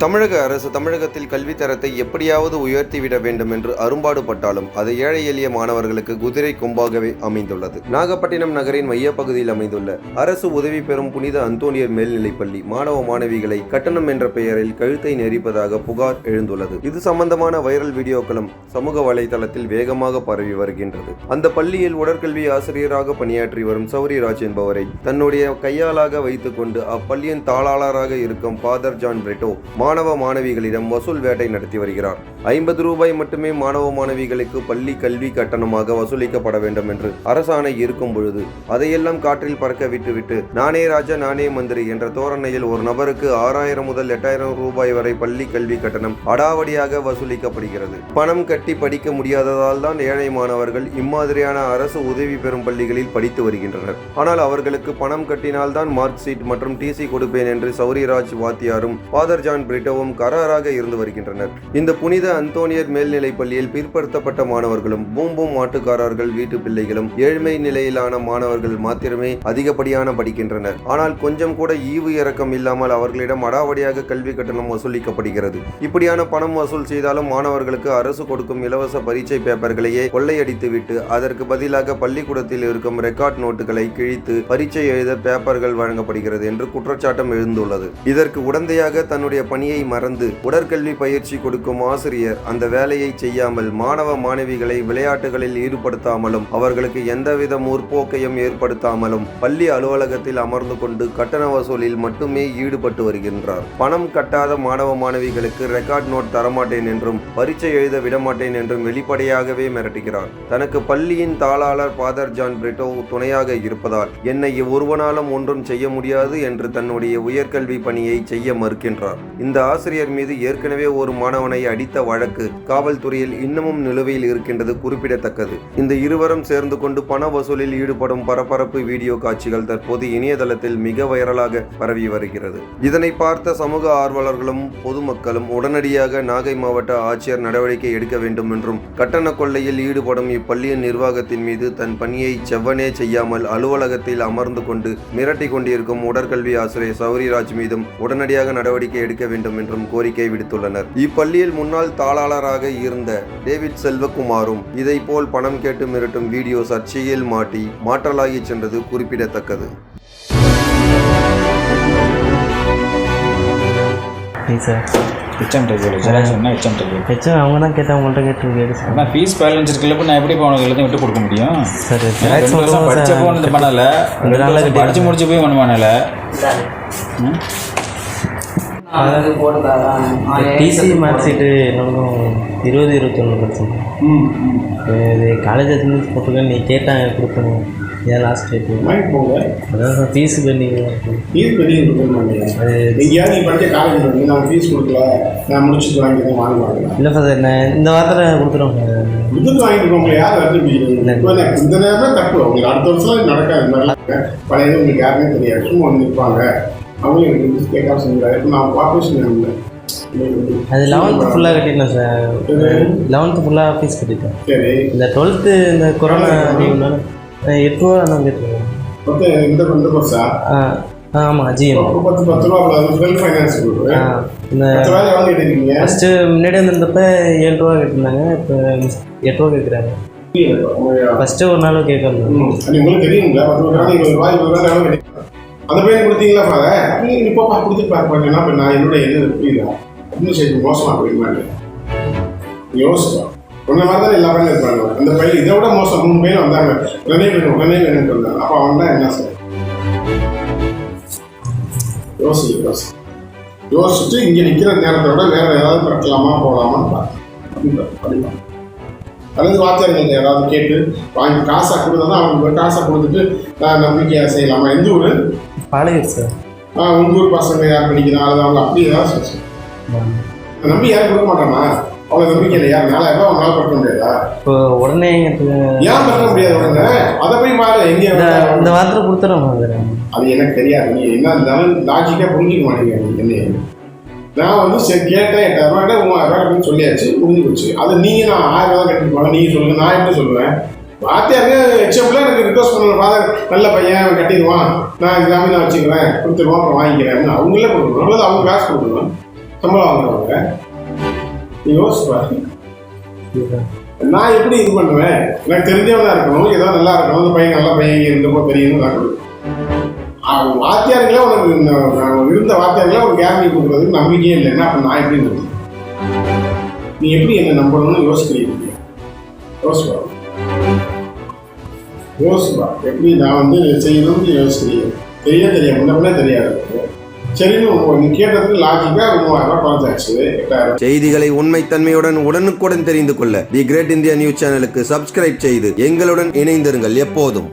தமிழக அரசு தமிழகத்தில் கல்வித்தரத்தை எப்படியாவது உயர்த்திவிட வேண்டும் என்று அரும்பாடுபட்டாலும் அது ஏழை எளிய மாணவர்களுக்கு குதிரை கொம்பாகவே அமைந்துள்ளது. நாகப்பட்டினம் நகரின் மையப்பகுதியில் அமைந்துள்ள அரசு உதவி பெறும் புனித அந்தோனியர் மேல்நிலைப்பள்ளி மாணவ மாணவிகளை கட்டணம் என்ற பெயரில் கழுத்தை நெரிப்பதாக புகார் எழுந்துள்ளது. இது சம்பந்தமான வைரல் வீடியோக்களும் சமூக வலைதளத்தில் வேகமாக பரவி வருகின்றது. அந்த பள்ளியில் உடற்கல்வி ஆசிரியராக பணியாற்றி வரும் சௌரிராஜ் என்பவரை தன்னுடைய கையாளாக வைத்துக் கொண்டு அப்பள்ளியின் தாளாளராக இருக்கும் ஃபாதர் ஜான் பிரிட்டோ மாணவ மாணவிகளிடம் வசூல் வேட்டை நடத்தி வருகிறார். 50 ரூபாய் மட்டுமே மாணவ மாணவிகளுக்கு பள்ளி கல்வி கட்டணமாக வசூலிக்கப்பட வேண்டும் என்று அரசாணை இருக்கும் பொழுது அதையெல்லாம் காற்றில் பறக்க விட்டுவிட்டு நானே ராஜா நானே மந்திரி என்ற தோரணையில் ஒரு நபருக்கு 6000 முதல் 8000 ரூபாய் வரை பள்ளி கல்வி கட்டணம் அடாவடியாக வசூலிக்கப்படுகிறது. பணம் கட்டி படிக்க முடியாததால் தான் ஏழை மாணவர்கள் இம்மாதிரியான அரசு உதவி பெறும் பள்ளிகளில் படித்து வருகின்றனர். ஆனால் அவர்களுக்கு பணம் கட்டினால்தான் மார்க் ஷீட் மற்றும் டிசி கொடுப்பேன் என்று சௌரிராஜ் வாத்தியாரும் ஃபாதர் ஜான் பிரிட்டோவும் கராராக இருந்து வருகின்றனர். இந்த புனித அந்தோனியர் மேல்நிலை பள்ளியில் பிற்படுத்தப்பட்ட மாணவர்களும் பூம்பூம் மாட்டுக்காரர்கள் வீட்டு பிள்ளைகளும் ஏழ்மை நிலையிலான மாணவர்கள் மாத்திரமே அதிகப்படியான படிக்கின்றனர். ஆனால் கொஞ்சம் கூட ஈவு இறக்கம் இல்லாமல் அவர்களிடம் அடாவடியாக கல்வி கட்டணம் வசூலிக்கப்படுகிறது. இப்படியான பணம் வசூல் செய்தாலும் மாணவர்களுக்கு அரசு கொடுக்கும் இலவச பரீட்சை பேப்பர்களையே கொள்ளையடித்துவிட்டு அதற்கு பதிலாக பள்ளிக்கூடத்தில் இருக்கும் ரெக்கார்ட் நோட்டுகளை கிழித்து பரீட்சை எழுத பேப்பர்கள் வழங்கப்படுகிறது என்று குற்றச்சாட்டம் எழுந்துள்ளது. இதற்கு உடந்தையாக தன்னுடைய பணியை மறந்து உடற்கல்வி பயிற்சி கொடுக்கும் ஆசிரியர் அந்த வேலையை செய்யாமல் மாணவ மாணவிகளை விளையாட்டுகளில் ஈடுபடுத்தாமலும் அவர்களுக்கு எந்தவித முற்போக்கையும் ஏற்படுத்தாமலும் பள்ளி அலுவலகத்தில் அமர்ந்து கொண்டு கட்டண வசூலில் மட்டுமே ஈடுபட்டு வருகின்றார். பணம் கட்டாத மாணவ மாணவிகளுக்கு ரெக்கார்ட் நோட் தரமாட்டேன் என்றும் பரீட்சை எழுத விடமாட்டேன் என்றும் வெளிப்படையாகவே மிரட்டுகிறார். தனக்கு பள்ளியின் தாளாளர் ஃபாதர் ஜான் பிரிட்டோ துணையாக இருப்பதால் என்னை ஒருவனாலும் ஒன்றும் செய்ய முடியாது என்று தன்னுடைய உயர்கல்வி பணியை செய்ய மறுக்கின்றார். இந்த ஆசிரியர் மீது ஏற்கனவே ஒரு மாணவனை அடித்த வழக்கு காவல்துறையில் இன்னமும் நிலுவையில் இருக்கின்றது குறிப்பிடத்தக்கது. இந்த இருவரும் சேர்ந்து கொண்டு பண வசூலில் ஈடுபடும் பரபரப்பு வீடியோ காட்சிகள் தற்போது இணையதளத்தில் மிக வைரலாக பரவி வருகிறது. இதனை பார்த்த சமூக ஆர்வலர்களும் பொதுமக்களும் உடனடியாக நாகை மாவட்ட ஆட்சியர் நடவடிக்கை எடுக்க வேண்டும் என்றும் கட்டண கொள்ளையில் ஈடுபடும் இப்பள்ளியின் நிர்வாகத்தின் மீது தன் பணியை செவ்வனே செய்யாமல் அலுவலகத்தில் அமர்ந்து கொண்டு மிரட்டி கொண்டிருக்கும் உடற்கல்வி ஆசிரியர் சௌரிராஜ் மீதும் உடனடியாக நடவடிக்கை எடுக்க வேண்டும் என்றும் கோரிக்கை விடுத்துள்ளனர். இப்பள்ளியில் முன்னாள் தாளாளராக இருந்த டேவிட் செல்வகுமாரும் இதை போல் பணம் கேட்டு மிரட்டும் வீடியோ சர்ச்சையில் மாட்டி மாற்றலாகி சென்றது குறிப்பிடத்தக்கது. அவங்க தான் கேட்டு அவங்கள்ட்ட கேட்டு ஃபீஸ் பேலன்ஸ் இருக்குல்ல, நான் எப்படி உனக்கு எல்லாத்தையும் விட்டு கொடுக்க முடியும்? சார் படிச்சப்போ ஒன்று பண்ணலை, படிச்சு முடிச்சு போய் ஒன்று பண்ணலை. டிசி மார்க் ஷீட்டு என்னோடதும் 20-21 படிச்சேன். இது காலேஜ் அட்டெண்டன்ஸ் போட்டிருக்கேன், நீ கேட்டாங்க கொடுக்கணும். ஏன் லாஸ்ட் டேட்டு அதான் சார் ஃபீஸ் பெண்டிங் அது இல்லை சார். நான் இந்த வாரத்தில் கொடுத்துருவோம் அது 11th ஃபுல்லாக கட்டிட்டேன் சார். 11th ஃபுல்லாக ஃபீஸ் கட்டிட்டேன். சரி, இந்த 12th இந்த கொரோனா லீவ்னால 8 ரூபா நான் கேட்டுருக்கேன். ஆமாம் ஜிஎம் இந்த ஃபஸ்ட்டு முன்னாடி வந்துருந்தப்ப 7 ரூபா கேட்டிருந்தாங்க, இப்போ 8 ரூபா கேட்குறாங்க. ஃபஸ்ட்டு ஒரு நாளும் கேட்கணும். அந்த பையன் கொடுத்தீங்களா ஃபாதர்? நீங்கள் இப்போ கொடுத்து பார்ப்பாங்க. என்ன பண்ண நான் என்னோட என்ன புரியுதா இன்னும் சரி மோசமாக போயிருந்தாங்க. யோசிப்பா உன்ன மாதிரி தான் எல்லா பையனும் இருப்பாங்க. அந்த பையன் இதை விட மோசம் 3 பையன் வந்தாங்க. உடனே வேணும்னு வந்தாங்க. அப்போ அவன் தான் என்ன சார் யோசிச்சுட்டு இங்கே நிற்கிற நேரத்தோட வேறு ஏதாவது பறக்கலாமா போகலாமான்னு பார்க்கலாம். அல்லது வாத்தியார்கள் ஏதாவது கேட்டு வாங்கி காசாக கொடுத்தா அவங்க காசாக கொடுத்துட்டு நம்பிக்கையாக செய்யலாமா? எந்த ஊர்? பாளையம் சார். உங்கள் ஊர் பசங்க யார் படிக்கிறான் அல்லது அவங்க அப்படி ஏதாவது சார் நம்பி யாரும் கொடுக்க மாட்டானா? அவ்வளோ நம்பிக்கை இல்லை. யார் 4000 ரூபா அவங்களால படுத்த முடியாதா? இப்போ உடனே ஏன் படுத்த முடியாது? உடனே அதை போய் மாற எங்கே இந்த வாரத்தில் கொடுத்துறோம். அது எனக்கு தெரியாது. நீ என்ன இருந்தாலும் லாஜிக்காக புரிஞ்சிக்க மாட்டேங்கிறீங்க என்ன. நான் சரி கேட்டேன் 8000 ரூபாய் 3000 ரூபாய் சொல்லியாச்சு, முடிஞ்சு போச்சு. அது நீங்கள் நான் 1000 ரூபா கட்டிருப்பாங்க, நீங்கள் சொல்லுங்கள், நான் எப்படி சொல்லுவேன்? வாத்தியாருக்கு எக்ஸாம்பிளாக எனக்கு ரிக்வஸ்ட் பண்ணுவேன், ஃபாதர் நல்ல பையன் கட்டிடுவான், நான் ஜாமீனாக வச்சுக்கிறேன், கொடுத்துருவான், அப்புறம் வாங்கிக்கிறேன். அவங்களே கொடுக்கணும் அல்லது அவங்க காசு கொடுக்கணும். சம்பளம் வாங்குறவங்க. நீ யோசிப்பா, நான் எப்படி இது பண்ணுவேன்? எனக்கு தெரிஞ்சவனா இருக்கணும், ஏதோ நல்லா இருக்கணும், அந்த பையன் நல்ல பையன் இருந்தப்போ தெரியணும். நான் வாத்தியாருங்களே உனக்கு இருந்த வாத்தியாருங்களே உனக்கு கேரண்டி கொடுக்குறதுக்கு நம்பிக்கையே இல்லைன்னா அப்போ நான் எப்படி நம்புறேன்? நீ எப்படி என்ன நம்பணும்னு யோசிக்கிறீங்க? யோசிப்பா எப்படி நான் செய்யணும்னு யோசிக்கிறீங்க. தெரியாது முன்னே தெரியாது. சரின்னு நீ கேட்டதுக்கு லாஜிக்கா 3000 ரூபாய் குறைஞ்சாச்சு. 8000 செய்திகளை உண்மைத்தன்மையுடன் உடனுக்குடன் தெரிந்து கொள்ள தி கிரேட் இந்தியா நியூஸ் சேனலுக்கு சப்ஸ்கிரைப் செய்து எங்களுடன் இணைந்திருங்கள் எப்போதும்.